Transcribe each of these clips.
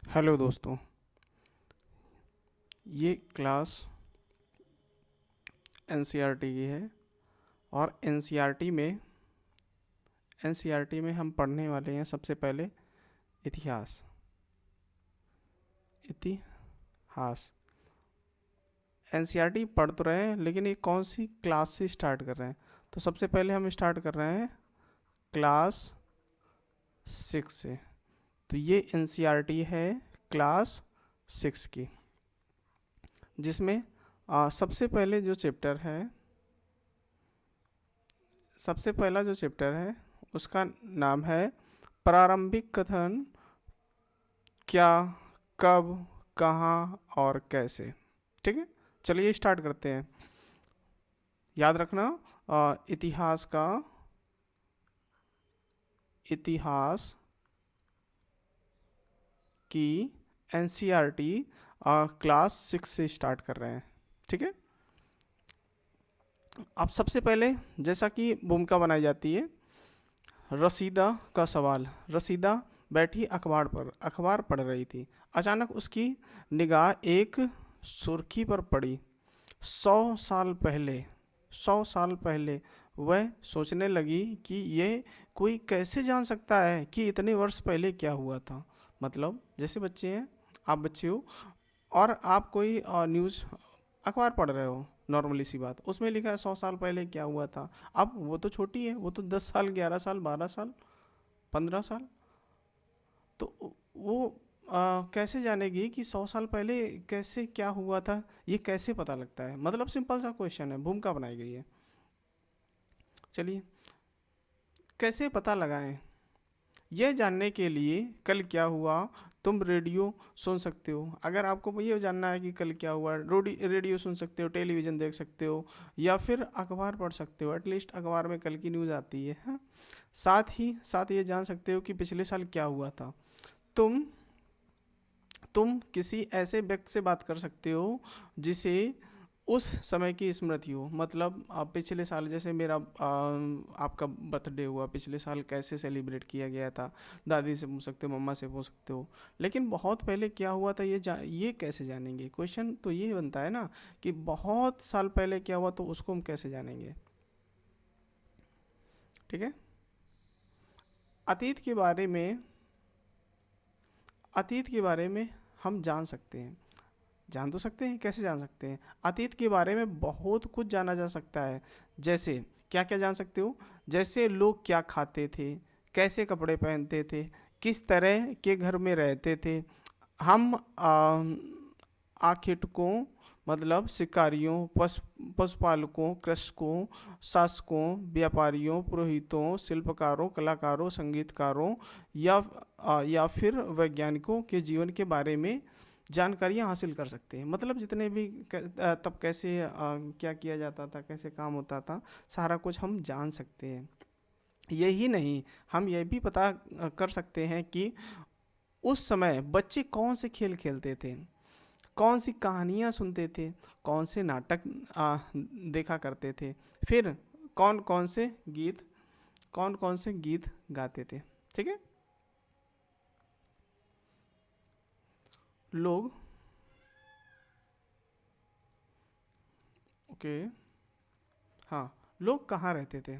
Hello दोस्तों। ये class NCERT की है और एनसीईआरटी में हम पढ़ने वाले हैं सबसे पहले इतिहास। इतिहास एनसीईआरटी पढ़ तो रहे हैं, लेकिन ये कौन सी क्लास से स्टार्ट कर रहे हैं? तो सबसे पहले हम स्टार्ट कर रहे हैं क्लास 6 से। तो ये एनसीईआरटी है क्लास 6 की, जिसमें सबसे पहले जो चैप्टर है, सबसे पहला जो चैप्टर है उसका नाम है प्रारंभिक कथन। क्या, कब, कहाँ और कैसे। ठीक है, चलिए स्टार्ट करते हैं। याद रखना, इतिहास का इतिहास की एनसीईआरटी क्लास 6 से स्टार्ट कर रहे हैं। ठीक है, अब सबसे पहले जैसा कि भूमिका बनाई जाती है, रसीदा का सवाल। रसीदा बैठी अखबार पढ़ रही थी। अचानक उसकी निगाह एक सुर्खी पर पड़ी। 100 साल पहले, 100 साल पहले वह सोचने लगी कि यह कोई कैसे जान सकता है कि इतने वर्ष पहले क्या हुआ था। मतलब जैसे बच्चे हैं, आप बच्चे हो और आप कोई न्यूज़ अखबार पढ़ रहे हो, नॉर्मली सी बात, उसमें लिखा है 100 साल पहले क्या हुआ था। अब वो तो छोटी है, वो तो 10 साल, 11 साल, 12 साल, 15 साल। तो वो कैसे जानेगी कि 100 साल पहले कैसे क्या हुआ था, ये कैसे पता लगता है? मतलब सिंपल सा क्वेश्चन है, भूमिका बनाई गई है। चलिए, कैसे पता लगाएं? यह जानने के लिए कल क्या हुआ, तुम रेडियो सुन सकते हो। अगर आपको ये जानना है कि कल क्या हुआ, रेडियो सुन सकते हो, टेलीविज़न देख सकते हो, या फिर अखबार पढ़ सकते हो। एटलीस्ट अखबार में कल की न्यूज़ आती है, हाँ? साथ ही ये जान सकते हो कि पिछले साल क्या हुआ था। तुम तुम किसी ऐसे व्यक्ति से बात कर सकते हो जिसे उस समय की स्मृति हो। मतलब आप पिछले साल, जैसे मेरा आपका बर्थडे हुआ पिछले साल, कैसे सेलिब्रेट किया गया था, दादी से पूछ सकते हो, मम्मा से पूछ सकते हो। लेकिन बहुत पहले क्या हुआ था, ये कैसे जानेंगे? क्वेश्चन तो ये बनता है ना कि बहुत साल पहले क्या हुआ, तो उसको हम कैसे जानेंगे? ठीक है, अतीत के बारे में अतीत के बारे में हम जान सकते हैं। जान तो सकते हैं, कैसे जान सकते हैं? अतीत के बारे में बहुत कुछ जाना जा सकता है। जैसे क्या क्या जान सकते हो? जैसे लोग क्या खाते थे, कैसे कपड़े पहनते थे, किस तरह के घर में रहते थे। हम आखिटकों, मतलब शिकारियों, पशुपालकों, कृषकों, शासकों, व्यापारियों, पुरोहितों, शिल्पकारों, कलाकारों, संगीतकारों, या फिर वैज्ञानिकों के जीवन के बारे में जानकारियाँ हासिल कर सकते हैं। मतलब जितने भी तब कैसे क्या किया जाता था, कैसे काम होता था, सारा कुछ हम जान सकते हैं। यही नहीं, हम यह भी पता कर सकते हैं कि उस समय बच्चे कौन से खेल खेलते थे, कौन सी कहानियाँ सुनते थे, कौन से नाटक देखा करते थे, फिर कौन कौन से गीत कौन कौन से गीत गाते थे। ठीक है, लोग, ओके, हाँ, लोग कहाँ रहते थे?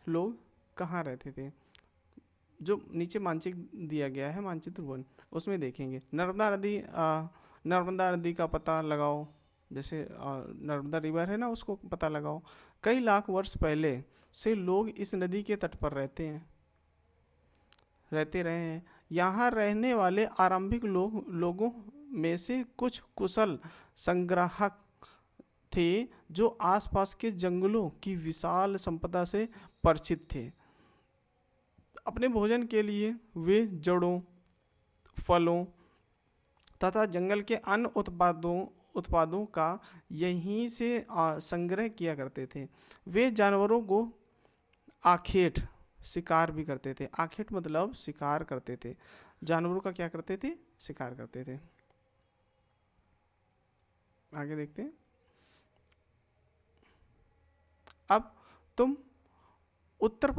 लोग कहाँ रहते थे? जो नीचे मानचित्र दिया गया है, मानचित्र वन, उसमें देखेंगे नर्मदा नदी का पता लगाओ। जैसे नर्मदा रिवर है ना, उसको पता लगाओ। कई लाख वर्ष पहले से लोग इस नदी के तट पर रहते रहे हैं। यहाँ रहने वाले आरंभिक लोगों में से कुछ कुशल संग्राहक थे, जो आसपास के जंगलों की विशाल संपदा से परिचित थे। अपने भोजन के लिए वे जड़ों, फलों तथा जंगल के अन्य उत्पादों का यहीं से संग्रह किया करते थे। वे जानवरों को आखेट शिकार भी करते थे। आखेट मतलब शिकार करते थे। जानवरों का क्या करते थे? शिकार करते थे। आगे देखते हैं। अब तुम उत्तर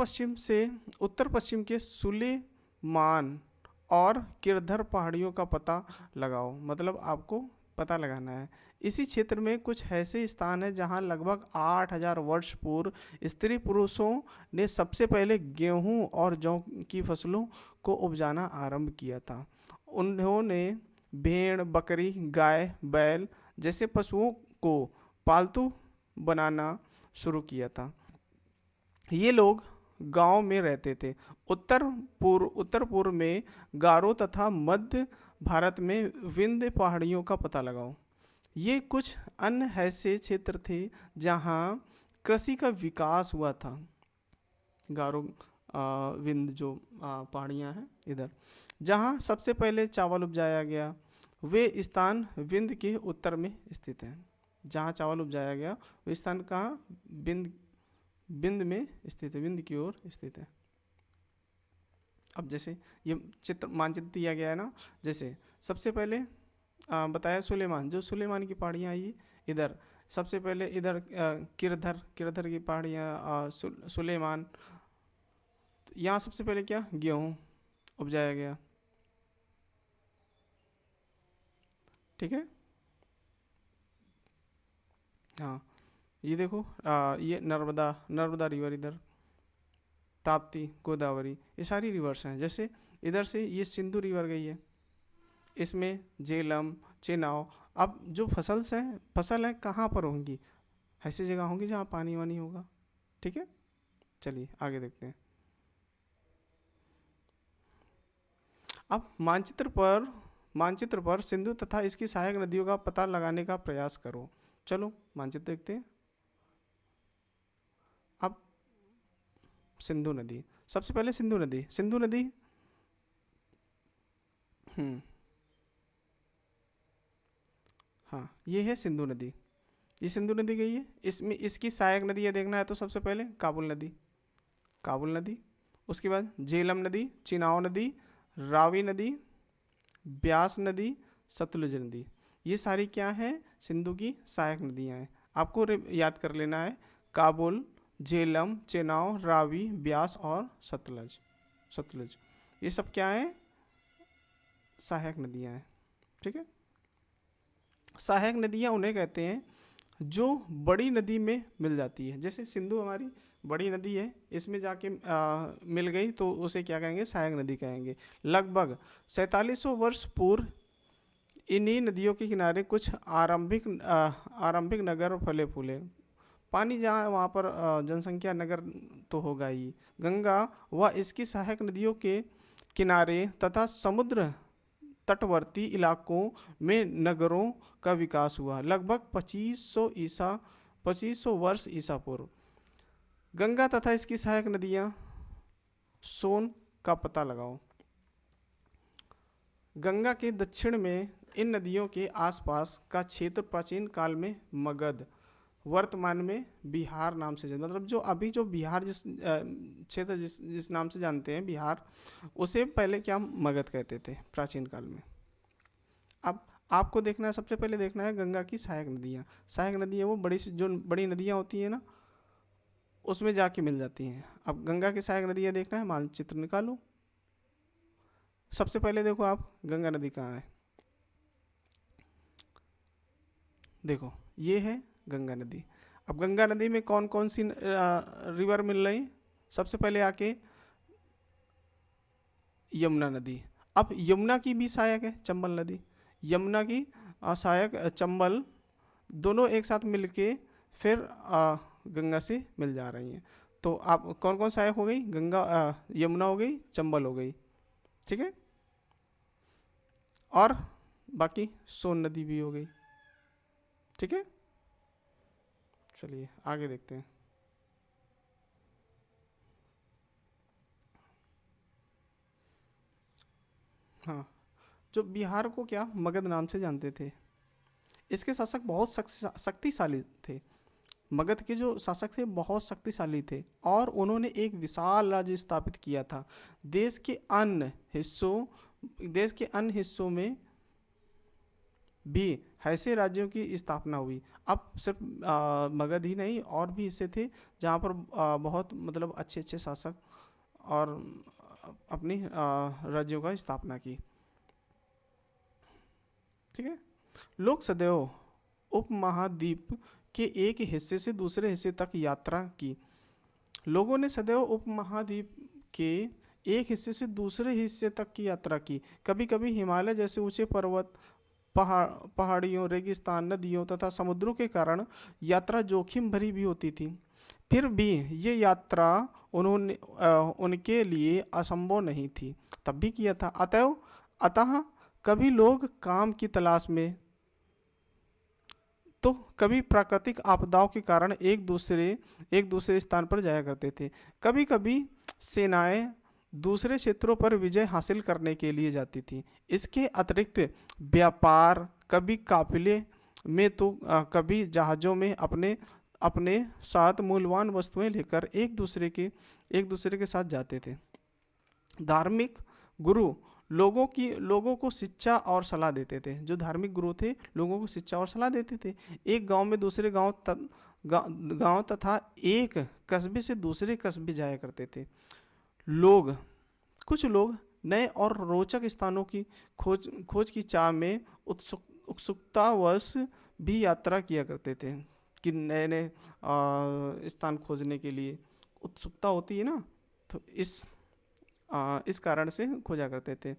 पश्चिम के सुलेमान और किरधर पहाड़ियों का पता लगाओ। मतलब आपको पता लगाना है। इसी क्षेत्र में कुछ ऐसे स्थान हैं जहां लगभग 8,000 वर्ष पूर्व स्त्री पुरुषों ने सबसे पहले गेहूं और जौ की फसलों को उपजाना आरंभ किया था। उन्होंने भेड़, बकरी, गाय, बैल जैसे पशुओं को पालतू बनाना शुरू किया था। ये लोग गांव में रहते थे। उत्तर पूर्व में गारो तथा मध्य भारत में विंध्य पहाड़ियों का पता लगाओ। ये कुछ अन्य ऐसे क्षेत्र थे जहां कृषि का विकास हुआ था। गारो विंध्य जो पहाड़ियाँ हैं इधर, जहाँ सबसे पहले चावल उपजाया गया, वे स्थान विंध्य के उत्तर में स्थित हैं। जहाँ चावल उपजाया गया वो स्थान कहाँ? विंध्य में स्थित है, विंध्य की ओर स्थित है। अब जैसे ये मानचित्र दिया गया है ना, जैसे सबसे पहले बताया सुलेमान, जो सुलेमान की पहाड़ियाँ आई इधर, सबसे पहले इधर किरधर की पहाड़ियाँ, सुलेमान, यहाँ सबसे पहले क्या? गेहूँ उपजाया गया। ठीक है। हाँ, ये देखो ये नर्मदा रिवर इधर, ताप्ती, गोदावरी, ये सारी रिवर्स हैं। जैसे इधर से ये सिंधु रिवर गई है, इसमें झेलम, चेनाव। अब जो फसल है कहाँ पर होंगी? ऐसी जगह होंगी जहाँ पानी वानी होगा। ठीक है, चलिए आगे देखते हैं। अब मानचित्र पर सिंधु तथा इसकी सहायक नदियों का पता लगाने का प्रयास करो। चलो मानचित्र देखते हैं। अब सिंधु नदी, सबसे पहले सिंधु नदी हाँ, ये है सिंधु नदी। ये सिंधु नदी गई है। इसमें इसकी सहायक नदी ये देखना है तो सबसे पहले काबुल नदी, उसके बाद झेलम नदी, चिनाव नदी, रावी नदी, ब्यास नदी, सतलुज नदी। ये सारी क्या है? सिंधु की सहायक नदियाँ हैं। आपको याद कर लेना है, काबुल, झेलम, चेनाव, रावी, ब्यास और सतलुज ये सब क्या है? सहायक नदियाँ हैं। ठीक है। सहायक नदियाँ उन्हें कहते हैं जो बड़ी नदी में मिल जाती है। जैसे सिंधु हमारी बड़ी नदी है, इसमें जाके मिल गई तो उसे क्या कहेंगे? सहायक नदी कहेंगे। लगभग 4700 वर्ष पूर्व इन्हीं नदियों के किनारे कुछ आरंभिक नगर फले फूले। पानी जहाँ वहाँ पर जनसंख्या, नगर तो होगा ही। गंगा व इसकी सहायक नदियों के किनारे तथा समुद्र तटवर्ती इलाकों में नगरों का विकास हुआ। लगभग 2500 वर्ष ईसा पूर्व। गंगा तथा इसकी सहायक नदियाँ, सोन का पता लगाओ। गंगा के दक्षिण में इन नदियों के आसपास का क्षेत्र प्राचीन काल में मगध, वर्तमान में बिहार नाम से मतलब जो बिहार जिस क्षेत्र जिस नाम से जानते हैं बिहार, उसे पहले क्या मगध कहते थे प्राचीन काल में। अब आपको देखना है, सबसे पहले देखना है गंगा की सहायक नदियाँ वो बड़ी नदियाँ होती है ना, उसमें जाके मिल जाती हैं। अब गंगा की सहायक नदियाँ देखना है, मानचित्र निकालो। सबसे पहले देखो आप गंगा नदी कहाँ है। देखो ये है गंगा नदी। अब गंगा नदी में कौन कौन सी रिवर मिल रही? सबसे पहले आके यमुना नदी। अब यमुना की भी सहायक है चंबल नदी। यमुना की सहायक चंबल दोनों एक साथ मिलके फिर गंगा से मिल जा रही हैं। तो आप कौन कौन सहायक हो गई? गंगा, यमुना हो गई, चंबल हो गई। ठीक है। और बाकी सोन नदी भी हो गई। ठीक है, चलिए आगे देखते हैं। हाँ, जो बिहार को क्या मगध नाम से जानते थे, इसके शासक बहुत शक्तिशाली थे। मगध के जो शासक थे बहुत शक्तिशाली थे और उन्होंने एक विशाल राज्य स्थापित किया था। देश के अन्य हिस्सों में भी ऐसे राज्यों की स्थापना हुई। अब सिर्फ मगध ही नहीं, और भी हिस्से थे जहाँ पर बहुत मतलब अच्छे अच्छे शासक और अपनी राज्यों का स्थापना की। ठीक है। लोग सदैव उपमहाद्वीप के एक हिस्से से दूसरे हिस्से तक यात्रा की। लोगों ने सदैव उपमहाद्वीप के एक हिस्से से दूसरे हिस्से तक की यात्रा की। कभी कभी हिमालय जैसे ऊंचे पर्वत, पहाड़ियों, रेगिस्तान, नदियों तथा समुद्रों के कारण यात्रा जोखिम भरी भी होती थी। फिर भी ये यात्रा उनके लिए असंभव नहीं थी, तब भी किया था। अतः कभी लोग काम की तलाश में, तो कभी प्राकृतिक आपदाओं के कारण एक दूसरे स्थान पर जाया करते थे। कभी कभी सेनाएं दूसरे क्षेत्रों पर विजय हासिल करने के लिए जाती थी। इसके अतिरिक्त व्यापार, कभी काफिले में तो कभी जहाज़ों में अपने अपने साथ मूल्यवान वस्तुएं लेकर एक दूसरे के साथ जाते थे। धार्मिक गुरु लोगों को शिक्षा और सलाह देते थे। जो धार्मिक गुरु थे लोगों को शिक्षा और सलाह देते थे। एक गांव में दूसरे गांव तथा एक कस्बे से दूसरे कस्बे जाया करते थे। कुछ लोग नए और रोचक स्थानों की खोज की चाह में उत्सुकतावश भी यात्रा किया करते थे। कि नए नए स्थान खोजने के लिए उत्सुकता होती है ना, तो इस कारण से खोजा करते थे।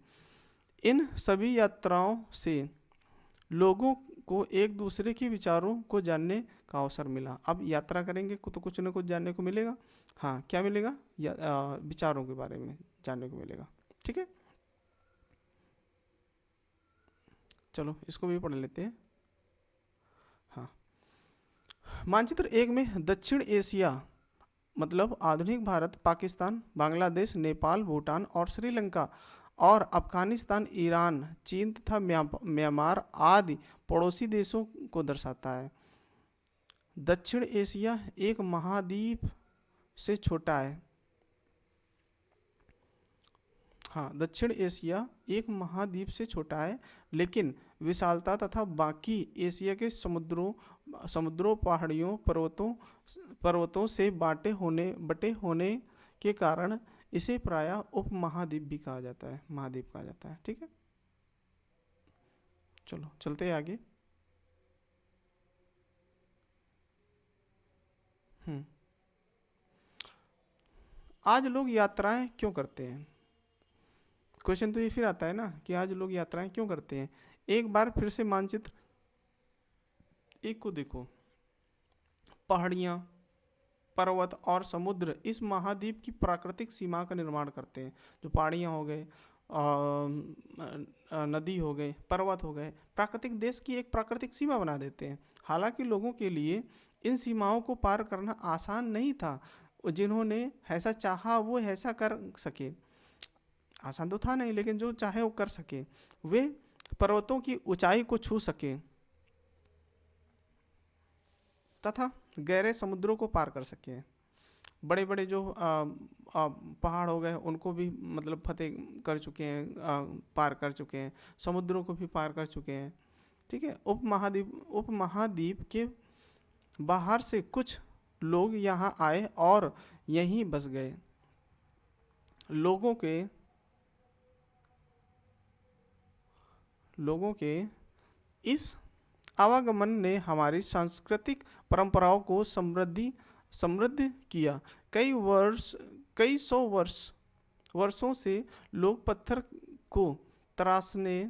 इन सभी यात्राओं से लोगों को एक दूसरे के विचारों को जानने का अवसर मिला। अब यात्रा करेंगे तो कुछ न कुछ जानने को मिलेगा। हाँ, क्या मिलेगा? विचारों के बारे में जानने को मिलेगा। ठीक है, चलो इसको भी पढ़ लेते हैं। हाँ, मानचित्र 1 में दक्षिण एशिया मतलब आधुनिक भारत, पाकिस्तान, बांग्लादेश, नेपाल, भूटान और श्रीलंका और अफगानिस्तान, ईरान, चीन तथा म्यांमार आदि पड़ोसी देशों को दर्शाता है। दक्षिण एशिया एक महाद्वीप से छोटा है। हाँ, दक्षिण एशिया एक महाद्वीप से छोटा है, लेकिन विशालता तथा बाकी एशिया के समुद्रों, पहाड़ियों, पर्वतों से बटे होने के कारण इसे प्रायः उपमहाद्वीप भी कहा जाता है, महाद्वीप कहा जाता है। ठीक है, चलो चलते हैं आगे। आज लोग यात्राएं क्यों करते हैं? क्वेश्चन तो ये फिर आता है ना कि आज लोग यात्राएं क्यों करते हैं। एक बार फिर से मानचित्र 1 को देखो। पहाड़ियाँ, पर्वत और समुद्र इस महाद्वीप की प्राकृतिक सीमा का निर्माण करते हैं। जो पहाड़ियाँ हो गए, नदी हो गए, पर्वत हो गए, प्राकृतिक देश की एक प्राकृतिक सीमा बना देते हैं। हालांकि लोगों के लिए इन सीमाओं को पार करना आसान नहीं था। जिन्होंने ऐसा चाहा वो ऐसा कर सके। आसान तो था नहीं, लेकिन जो चाहे वो कर सके। वे पर्वतों की ऊंचाई को छू सके तथा गहरे समुद्रों को पार कर सके। बड़े बड़े जो पहाड़ हो गए उनको भी मतलब फतेह कर चुके हैं, पार कर चुके हैं। समुद्रों को भी पार कर चुके हैं। ठीक है, उपमहाद्वीप के बाहर से कुछ लोग यहाँ आए और यहीं बस गए। लोगों के इस आवागमन ने हमारी सांस्कृतिक परंपराओं को समृद्ध किया। कई सौ वर्षों से लोग पत्थर को तराशने,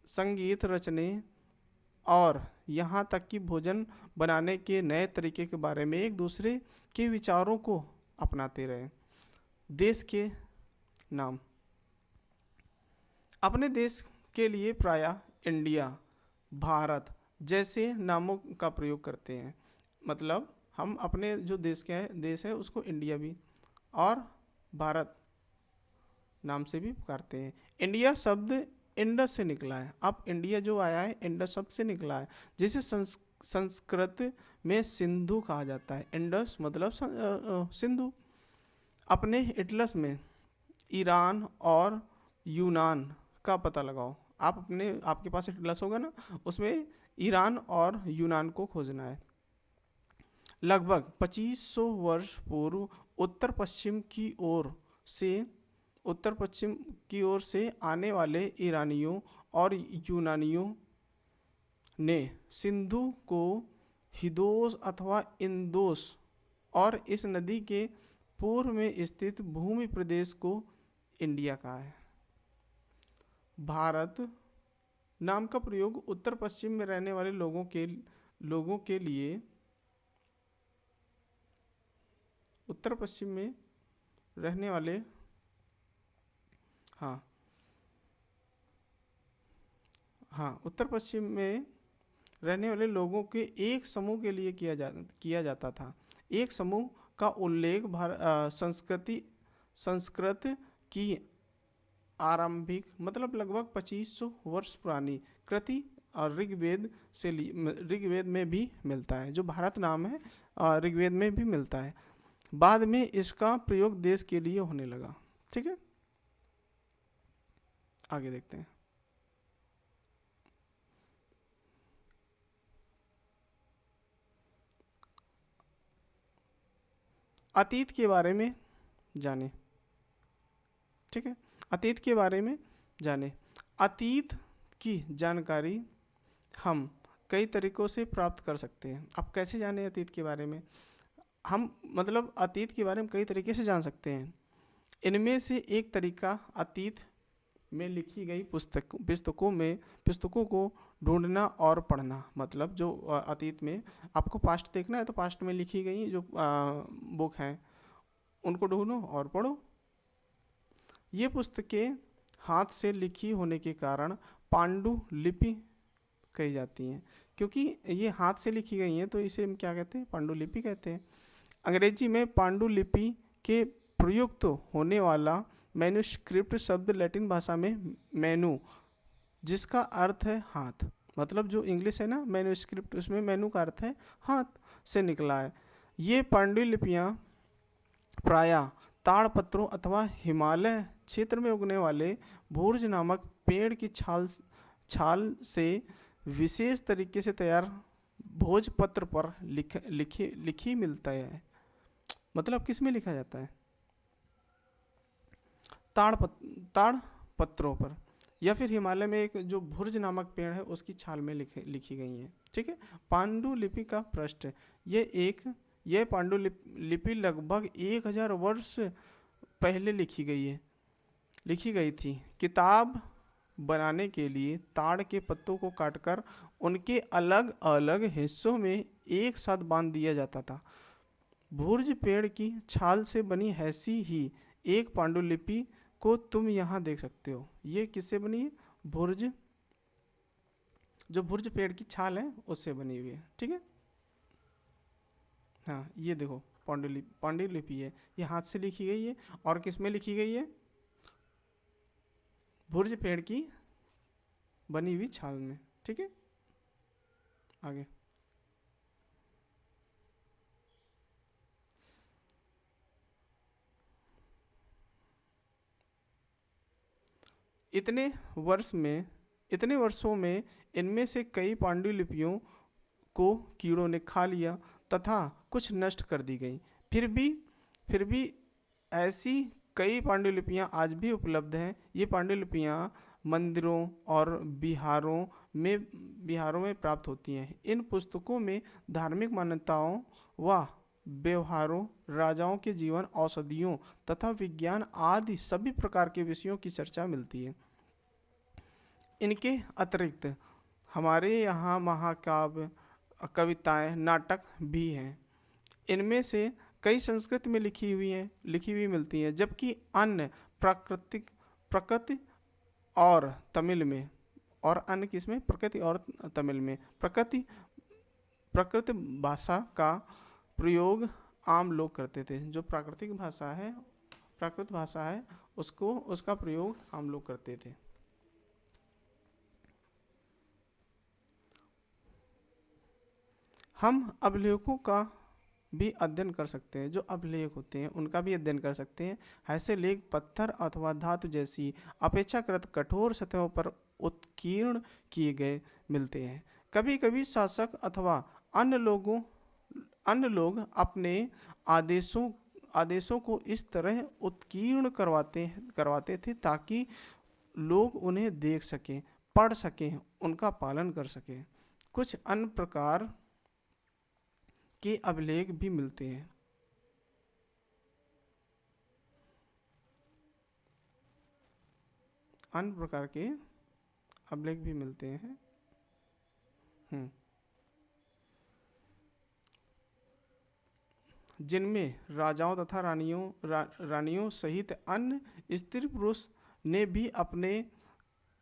संगीत रचने और यहाँ तक कि भोजन बनाने के नए तरीके के बारे में एक दूसरे के विचारों को अपनाते रहे। देश के नाम अपने देश के लिए प्रायः इंडिया, भारत जैसे नामों का प्रयोग करते हैं। मतलब हम अपने जो देश है उसको इंडिया भी और भारत नाम से भी पुकारते हैं। इंडिया शब्द इंडस से निकला है। अब इंडिया जो आया है इंडस शब्द से निकला है, जिसे संस्कृत में सिंधु कहा जाता है। इंडस मतलब सिंधु। अपने एटलस में ईरान और यूनान का पता लगाओ। आपके पास एटलस होगा ना, उसमें ईरान और यूनान को खोजना है। लगभग 2500 वर्ष पूर्व उत्तर पश्चिम की ओर से उत्तर पश्चिम की ओर से आने वाले ईरानियों और यूनानियों ने सिंधु को हिदोस अथवा इंदोस और इस नदी के पूर्व में स्थित भूमि प्रदेश को इंडिया कहा है। भारत नाम का प्रयोग उत्तर पश्चिम में रहने वाले लोगों के लिए उत्तर पश्चिम में रहने वाले हाँ हाँ उत्तर पश्चिम में रहने वाले लोगों के एक समूह के लिए किया जाता था। एक समूह का उल्लेख संस्कृत की आरंभिक मतलब लगभग 2500 वर्ष पुरानी कृति और ऋग्वेद में भी मिलता है। जो भारत नाम है ऋग्वेद में भी मिलता है। बाद में इसका प्रयोग देश के लिए होने लगा। ठीक है, आगे देखते हैं। अतीत के बारे में जाने। ठीक है, अतीत के बारे में जाने। अतीत की जानकारी हम कई तरीकों से प्राप्त कर सकते हैं। अब कैसे जाने अतीत के बारे में? हम मतलब अतीत के बारे में कई तरीके से जान सकते हैं। इनमें से एक तरीका अतीत में लिखी गई पुस्तकों को ढूंढना और पढ़ना। मतलब जो अतीत में आपको पास्ट देखना है तो पास्ट में लिखी गई जो बुक हैं उनको ढूंढो और पढ़ो। ये पुस्तकें हाथ से लिखी होने के कारण पांडुलिपि कही जाती हैं। क्योंकि ये हाथ से लिखी गई हैं तो इसे हम क्या कहते हैं? पांडुलिपि कहते हैं। अंग्रेजी में पांडुलिपि के प्रयुक्त होने वाला मैन्युस्क्रिप्ट शब्द लैटिन भाषा में मैनू, जिसका अर्थ है हाथ। मतलब जो इंग्लिश है ना मैन्युस्क्रिप्ट, उसमें मैनू का अर्थ है हाथ से निकला है। ये पांडुलिपियाँ प्रायः ताड़पत्रों अथवा हिमालय क्षेत्र में उगने वाले भूर्ज नामक पेड़ की छाल से विशेष तरीके से तैयार भोजपत्र पर लिखी मिलता है। मतलब किस में लिखा जाता है? ताड़ पत्रों पर, या फिर हिमालय में एक जो भुर्ज नामक पेड़ है उसकी छाल में लिखी गई है। ठीक है, पांडुलिपि का पृष्ठ, यह पांडुलिपि लगभग 1000 वर्ष पहले लिखी गई थी। किताब बनाने के लिए ताड़ के पत्तों को काटकर उनके अलग अलग हिस्सों में एक साथ बांध दिया जाता था। भुर्ज पेड़ की छाल से बनी ऐसी ही एक पांडुलिपि को तुम यहाँ देख सकते हो। ये किससे बनी है? जो भुर्ज पेड़ की छाल है उससे बनी हुई है। ठीक है, हाँ ये देखो पांडुलिपि है, ये हाथ से लिखी गई है। और किस में लिखी गई है? भुर्ज पेड़ की बनी हुई छाल में। ठीक है, आगे। इतने वर्षों में इनमें से कई पांडुलिपियों को कीड़ों ने खा लिया तथा कुछ नष्ट कर दी गई। फिर भी ऐसी कई पांडुलिपियाँ आज भी उपलब्ध हैं। ये पांडुलिपियाँ मंदिरों और बिहारों में प्राप्त होती हैं। इन पुस्तकों में धार्मिक मान्यताओं व व्यवहारों, राजाओं के जीवन, औषधियों तथा विज्ञान आदि सभी प्रकार के विषयों की चर्चा मिलती है। इनके अतिरिक्त हमारे यहाँ महाकाव्य, कविताएं, नाटक भी हैं। इनमें से कई संस्कृत में लिखी हुई मिलती हैं, जबकि अन्य प्रकृति और तमिल में, और अन्य किसमें? प्रकृति और तमिल में। प्रकृत भाषा का प्रयोग आम लोग करते थे। जो प्राकृत भाषा है उसका प्रयोग आम लोग करते थे। हम अभिलेखों का भी अध्ययन कर सकते हैं। जो अभिलेख होते हैं उनका भी अध्ययन कर सकते हैं। ऐसे लेख पत्थर अथवा धातु जैसी अपेक्षाकृत कठोर सतहों पर उत्कीर्ण किए गए मिलते हैं। कभी कभी शासक अथवा अन्य लोग अपने आदेशों आदेशों को इस तरह उत्कीर्ण करवाते थे ताकि लोग उन्हें देख सकें, पढ़ सकें, उनका पालन कर सकें। कुछ अन्य प्रकार के अभिलेख भी मिलते हैं। अन्य प्रकार के अभिलेख भी मिलते हैं। जिनमें राजाओं तथा रानियों सहित अन्य स्त्री पुरुष ने भी अपने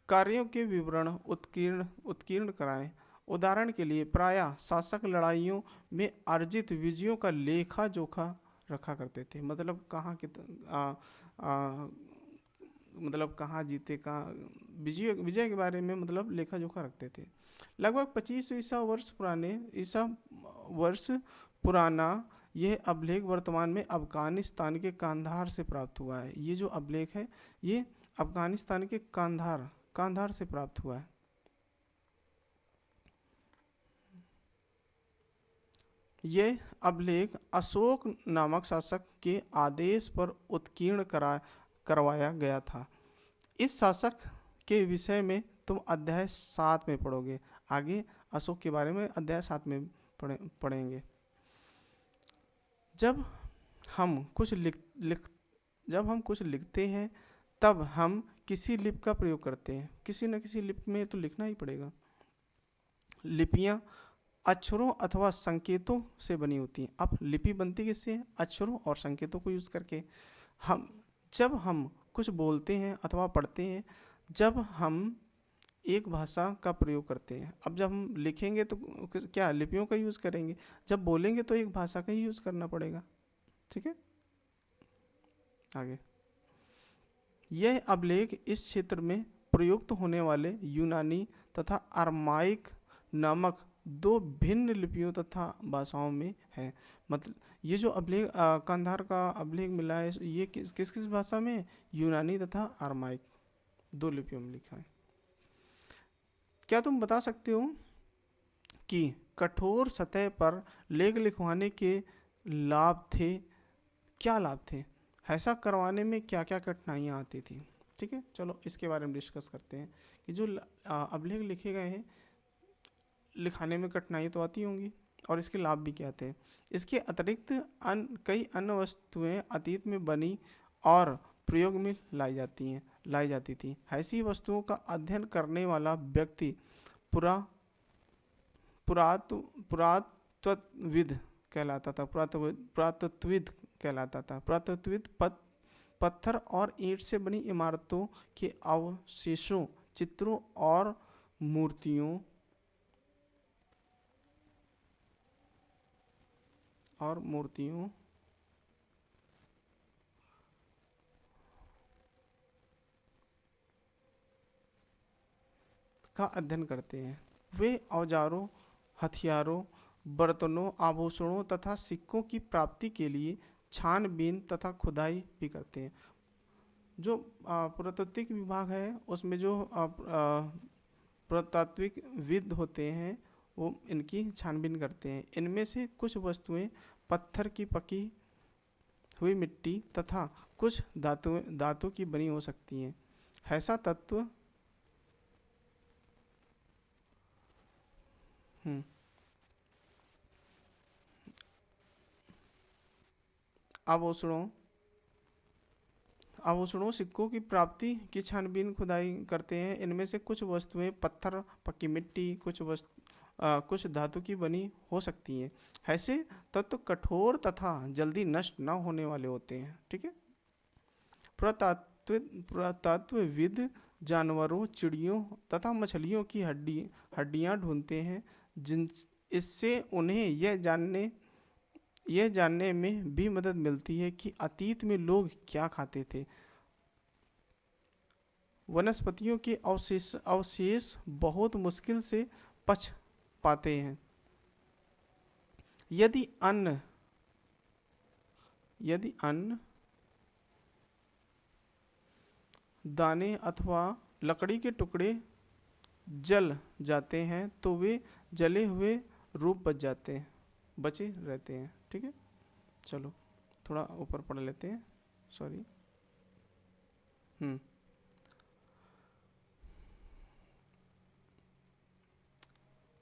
कार्यों के विवरण उत्कीर्ण कराए। उदाहरण के लिए प्रायः शासक लड़ाइयों में अर्जित विजयों का लेखा जोखा रखा करते थे। मतलब कहाँ के मतलब कहाँ जीते, कहाँ विजय के बारे में मतलब लेखा जोखा रखते थे। लगभग 25 ईसा वर्ष पुराना यह अभिलेख वर्तमान में अफगानिस्तान के कांधार से प्राप्त हुआ है। ये जो अभिलेख है ये अफगानिस्तान के कांधार से प्राप्त हुआ है। यह अभिलेख अशोक नामक शासक के आदेश पर उत्कीर्ण करवाया गया था। इस शासक के विषय में तुम अध्याय 7 में पढ़ोगे। आगे अशोक के बारे में अध्याय 7 में पढ़ेंगे। जब हम कुछ लिखते हैं तब हम किसी लिपि का प्रयोग करते हैं। किसी न किसी लिपि में तो लिखना ही पड़ेगा। लिपियां अक्षरों अथवा संकेतों से बनी होती हैं। अब लिपि बनती किससे? अक्षरों और संकेतों को यूज करके। जब हम कुछ बोलते हैं अथवा पढ़ते हैं, जब हम एक भाषा का प्रयोग करते हैं। अब जब हम लिखेंगे तो क्या लिपियों का यूज करेंगे, जब बोलेंगे तो एक भाषा का ही यूज करना पड़ेगा। ठीक है, आगे। यह अभिलेख इस क्षेत्र में प्रयुक्त होने वाले यूनानी तथा अरमाइक नामक 2 भिन्न लिपियों तथा भाषाओं में है। मतलब ये जो अभिलेख कांधार का अभिलेख मिला है, ये किस किस भाषा में? यूनानी तथा अरमाइक 2 लिपियों में लिखा है। क्या तुम बता सकते हो कि कठोर सतह पर लेख लिखवाने के लाभ थे? क्या लाभ थे? ऐसा करवाने में क्या क्या कठिनाइयाँ आती थी? ठीक है, चलो इसके बारे में डिस्कस करते हैं कि जो अभिलेख लिखे गए हैं, लिखाने में कठिनाई तो आती होंगी और इसके लाभ भी क्या थे। इसके अतिरिक्त कई अन्य वस्तुएं अतीत में बनी और प्रयोग में लाई जाती थी। ऐसी वस्तुओं का अध्ययन करने वाला व्यक्ति पुरातत्वविद कहलाता था। पुरातत्वविद पत्थर और ईंट से बनी इमारतों के अवशेषों, चित्रों और मूर्तियों का अध्ययन करते हैं। वे औजारों, हथियारों, बर्तनों, आभूषणों तथा सिक्कों की प्राप्ति के लिए छानबीन तथा खुदाई भी करते हैं। जो पुरातात्विक विभाग है उसमें जो पुरातात्विक विद होते हैं वो इनकी छानबीन करते हैं। इनमें से कुछ वस्तुएं पत्थर की पकी हुई मिट्टी तथा कुछ धातु की बनी हो सकती हैं। ऐसा तत्व आभूषणों, सिक्कों की प्राप्ति की छानबीन खुदाई करते हैं। इनमें से कुछ वस्तुएं पत्थर, पक्की मिट्टी, कुछ धातु की बनी हो सकती हैं। ऐसे तत्व कठोर तथा जल्दी नष्ट न होने वाले होते हैं। ठीक है, पुरातत्वविद जानवरों, चिड़ियों तथा मछलियों की हड्डियां ढूंढते हैं, इससे उन्हें यह जानने में भी मदद मिलती है कि अतीत में लोग क्या खाते थे। वनस्पतियों के अवशेष बहुत मुश्किल से पच पाते हैं। यदि अन्न दाने अथवा लकड़ी के टुकड़े जल जाते हैं तो वे जले हुए रूप बचे रहते हैं। ठीक है, चलो थोड़ा ऊपर पढ़ लेते हैं, सॉरी।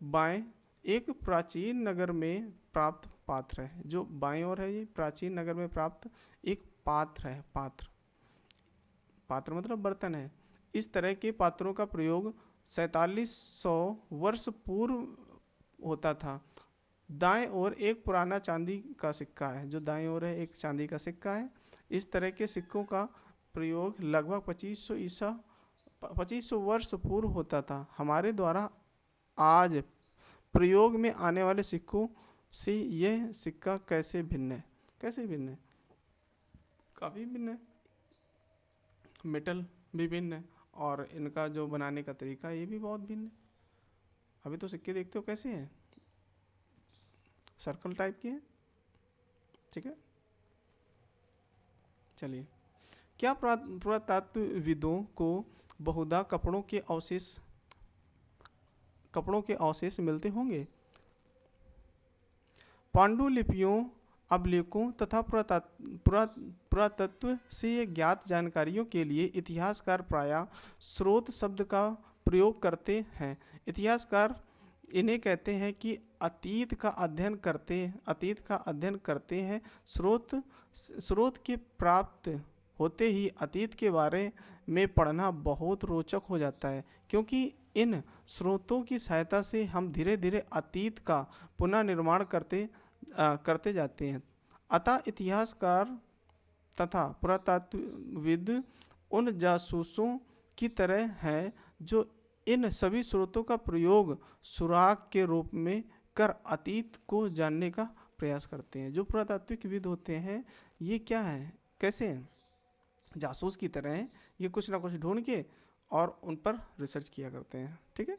बाएं, एक प्राचीन नगर में प्राप्त पात्र है। जो बाएं ओर है ये प्राचीन नगर में प्राप्त एक पात्र है। पात्र मतलब बर्तन है। इस तरह के पात्रों का प्रयोग 4700 वर्ष पूर्व होता था। दाएं ओर एक पुराना चांदी का सिक्का है। जो दाएं ओर है एक चांदी का सिक्का है। इस तरह के सिक्कों का प्रयोग लगभग 2500 वर्ष पूर्व होता था। हमारे द्वारा आज प्रयोग में आने वाले सिक्कों से यह सिक्का कैसे भिन्न है? कैसे भिन्न है? काफ़ी भिन्न है। मेटल भी भिन्न है और इनका जो बनाने का तरीका है ये भी बहुत भिन्न है। अभी तो सिक्के देखते हो कैसे हैं, सर्कल टाइप के हैं। ठीक है, चलिए। क्या पुरातत्वविदों को बहुधा कपड़ों के अवशेष मिलते होंगे? पांडुलिपियों, अभिलेखों तथा पुरातत्व से ज्ञात जानकारियों के लिए इतिहासकार प्रायः स्रोत शब्द का प्रयोग करते हैं। इतिहासकार इन्हें कहते हैं कि अतीत का अध्ययन करते हैं। स्रोत के प्राप्त होते ही अतीत के बारे में पढ़ना बहुत रोचक हो जाता है, क्योंकि इन स्रोतों की सहायता से हम धीरे धीरे अतीत का पुनः निर्माण करते जाते हैं। अतः इतिहासकार तथा पुरातत्वविद उन जासूसों की तरह हैं जो इन सभी स्रोतों का प्रयोग सुराग के रूप में कर अतीत को जानने का प्रयास करते हैं। जो पुरातात्विकविद होते हैं ये क्या है, कैसे हैं? जासूस की तरह हैं। ये कुछ ना कुछ ढूंढ के और उन पर रिसर्च किया करते हैं। ठीक है,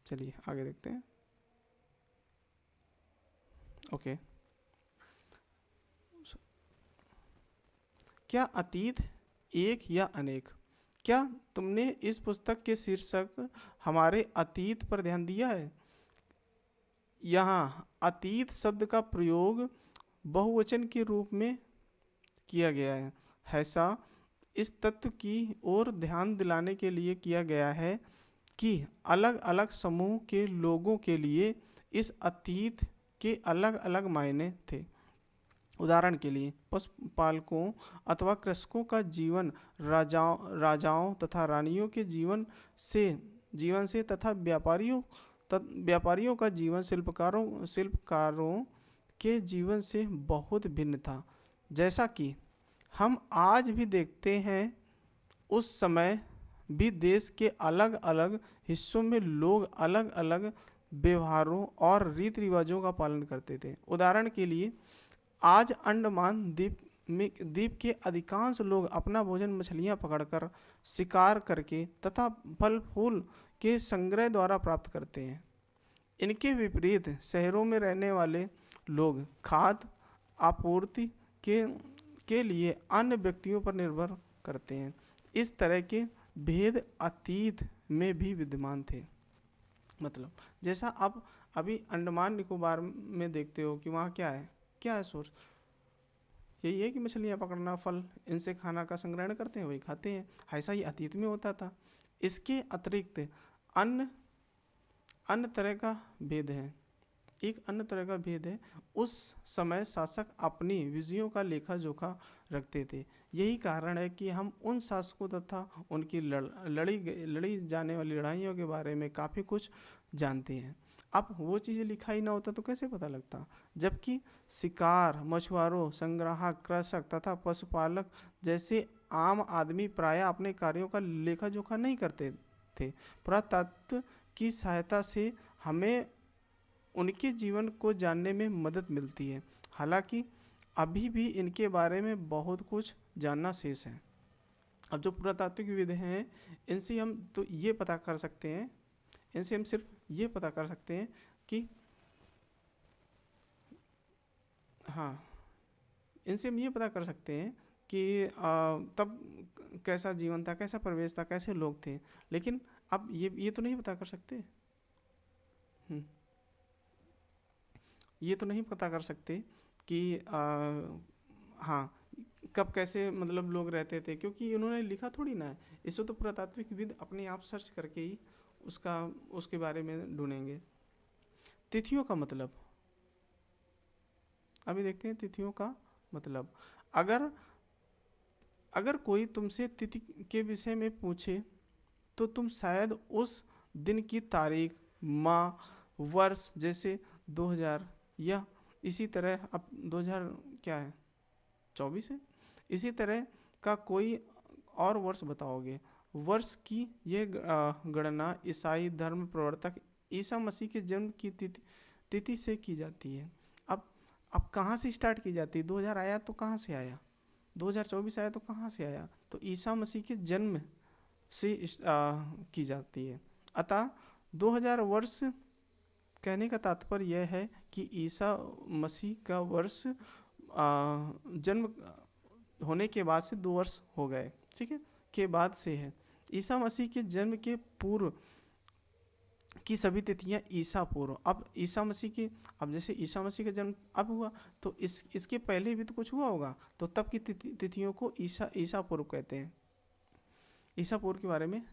चलिए आगे देखते हैं। ओके, क्या अतीत एक या अनेक? क्या तुमने इस पुस्तक के शीर्षक हमारे अतीत पर ध्यान दिया है? यहाँ अतीत शब्द का प्रयोग बहुवचन के रूप में किया गया है। ऐसा इस तत्व की ओर ध्यान दिलाने के लिए किया गया है कि अलग अलग समूह के लोगों के लिए इस अतीत के अलग अलग मायने थे। उदाहरण के लिए पशुपालकों अथवा कृषकों का जीवन राजाओं तथा रानियों के जीवन से तथा व्यापारियों का जीवन शिल्पकारों के जीवन से बहुत भिन्न था। जैसा कि हम आज भी देखते हैं, उस समय भी देश के अलग अलग हिस्सों में लोग अलग अलग व्यवहारों और रीति रिवाजों का पालन करते थे। उदाहरण के लिए आज अंडमान द्वीप के अधिकांश लोग अपना भोजन मछलियां पकड़कर, शिकार करके तथा फल फूल के संग्रह द्वारा प्राप्त करते हैं। इनके विपरीत शहरों में रहने वाले लोग खाद्य आपूर्ति के लिए अन्य व्यक्तियों पर निर्भर करते हैं। इस तरह के भेद अतीत में भी विद्यमान थे। मतलब जैसा आप अभी अंडमान निकोबार में देखते हो कि वहाँ क्या है सोर्स, यही है कि मछलियाँ पकड़ना, फल, इनसे खाना का संग्रहण करते हैं, वही खाते हैं। ऐसा ही अतीत में होता था। इसके अतिरिक्त अन्य तरह का भेद है। एक अन्य तरह का भेद है, उस समय शासक अपनी विजयों का लेखा जोखा रखते थे। यही कारण है कि हम उन शासकों तथा उनकी लड़ी जाने वाली लड़ाइयों के बारे में काफ़ी कुछ जानते हैं। अब वो चीज़ें लिखा ही ना होता तो कैसे पता लगता? जबकि शिकार, मछुआरों, संग्राहक, कृषक तथा पशुपालक जैसे आम आदमी प्रायः अपने कार्यों का लेखा जोखा नहीं करते थे। पुरातत्व की सहायता से हमें उनके जीवन को जानने में मदद मिलती है। हालांकि अभी भी इनके बारे में बहुत कुछ जानना शेष है। अब जो पुरातात्विकविद हैं इनसे हम तो ये पता कर सकते हैं, इनसे हम सिर्फ ये पता कर सकते हैं कि इनसे हम ये पता कर सकते हैं कि तब कैसा जीवन था, कैसा परिवेश था, कैसे लोग थे, लेकिन अब ये तो नहीं पता कर सकते। हम्म, ये तो नहीं पता कर सकते कि हाँ कब कैसे मतलब लोग रहते थे, क्योंकि उन्होंने लिखा थोड़ी ना है। इसको तो पुरातात्विकविद अपने आप सर्च करके ही उसका उसके बारे में ढूंढेंगे। तिथियों का मतलब, अभी देखते हैं तिथियों का मतलब। अगर अगर कोई तुमसे तिथि के विषय में पूछे तो तुम शायद उस दिन की तारीख, माह, वर्ष, जैसे 2000 या इसी तरह, अब 2000 क्या है, 24 है, इसी तरह का कोई और वर्ष बताओगे। वर्ष की यह गणना ईसाई धर्म प्रवर्तक ईसा मसीह के जन्म की तिथि से की जाती है। अब अब कहाँ से स्टार्ट की जाती है? 2000 आया तो कहाँ से आया, 2024 आया तो कहाँ से आया? तो ईसा मसीह के जन्म से की जाती है। अतः 2000 वर्ष कहने का तात्पर्य यह है कि ईसा मसीह का वर्ष जन्म होने के बाद से 2 वर्ष हो गए, ठीक है, के बाद से है। ईसा मसीह के जन्म के पूर्व की सभी तिथियां ईसा पूर्व। अब ईसा मसीह की, अब जैसे ईसा मसीह का जन्म अब हुआ, तो इसके पहले भी तो कुछ हुआ होगा, तो तब की तिथियों को ईसा पूर्व कहते हैं। ईसा पूर्व के बारे में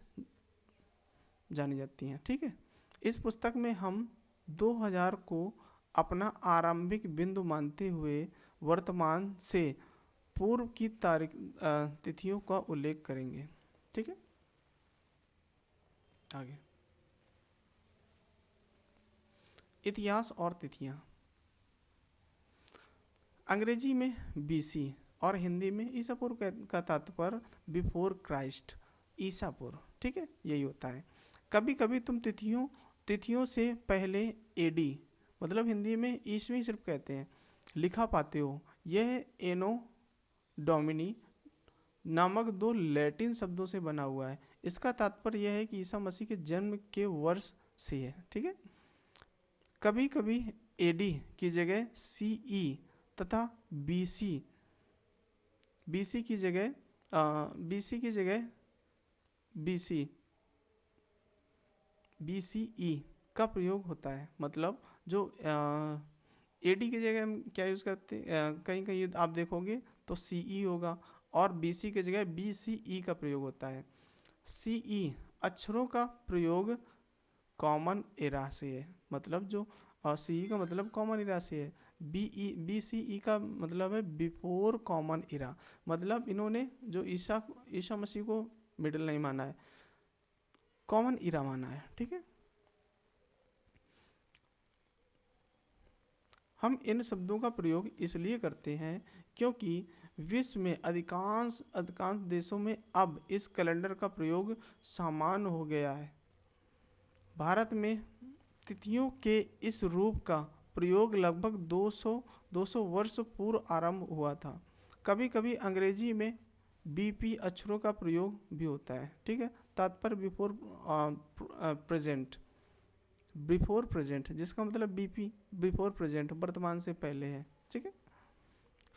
जानी जाती हैं, ठीक है। इस पुस्तक में हम 2000 को अपना आरंभिक बिंदु मानते हुए वर्तमान से पूर्व की तारीख तिथियों का उल्लेख करेंगे, ठीक है। आगे इतिहास और तिथियां। अंग्रेजी में बीसी और हिंदी में ईसा पूर्व का तात्पर्य बिफोर क्राइस्ट, ईसा पूर्व, ठीक है, यही होता है। कभी कभी तुम तिथियों से पहले एडी, मतलब हिंदी में ईसवी सिर्फ कहते हैं, लिखा पाते हो। यह एनो डोमिनी नामक 2 लैटिन शब्दों से बना हुआ है। इसका तात्पर्य यह है कि ईसा मसीह के जन्म के वर्ष से है, ठीक है। कभी कभी एडी की जगह सीई तथा बीसी बीसी की जगह बीसी की जगह बीसी बीसीई का प्रयोग होता है। मतलब जो एडी की जगह हम क्या यूज़ करते हैं, कहीं कहीं आप देखोगे तो सीई होगा, और बीसी की जगह बीसीई का प्रयोग होता है। सीई अक्षरों का प्रयोग कॉमन एरा से है, मतलब जो सीई का मतलब कॉमन एरा से है। बीसीई का मतलब है बिफोर कॉमन एरा, मतलब इन्होंने जो ईसा मसीह को मिडिल नहीं माना है, कॉमन एरा माना है, ठीक है। हम इन शब्दों का प्रयोग इसलिए करते हैं क्योंकि विश्व में अधिकांश देशों में अब इस कैलेंडर का प्रयोग सामान्य हो गया है। भारत में तिथियों के इस रूप का प्रयोग लगभग 200 वर्ष पूर्व आरंभ हुआ था। कभी कभी अंग्रेजी में बीपी अक्षरों का प्रयोग भी होता है, ठीक है। तात्पर्य बिफोर प्रेजेंट, जिसका मतलब बीपी बिफोर प्रेजेंट, वर्तमान से पहले है, ठीक है।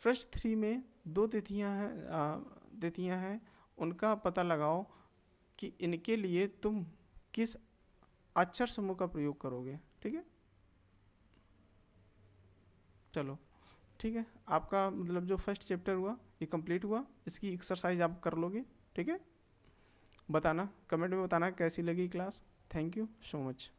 पृष्ठ 3 में 2 तिथियां हैं, उनका पता लगाओ कि इनके लिए तुम किस अक्षर समूह का प्रयोग करोगे, ठीक है। चलो ठीक है, आपका मतलब जो फर्स्ट चैप्टर हुआ ये कंप्लीट हुआ। इसकी एक्सरसाइज आप कर लोगे, ठीक है। बताना, कमेंट में बताना कैसी लगी class. Thank you so much.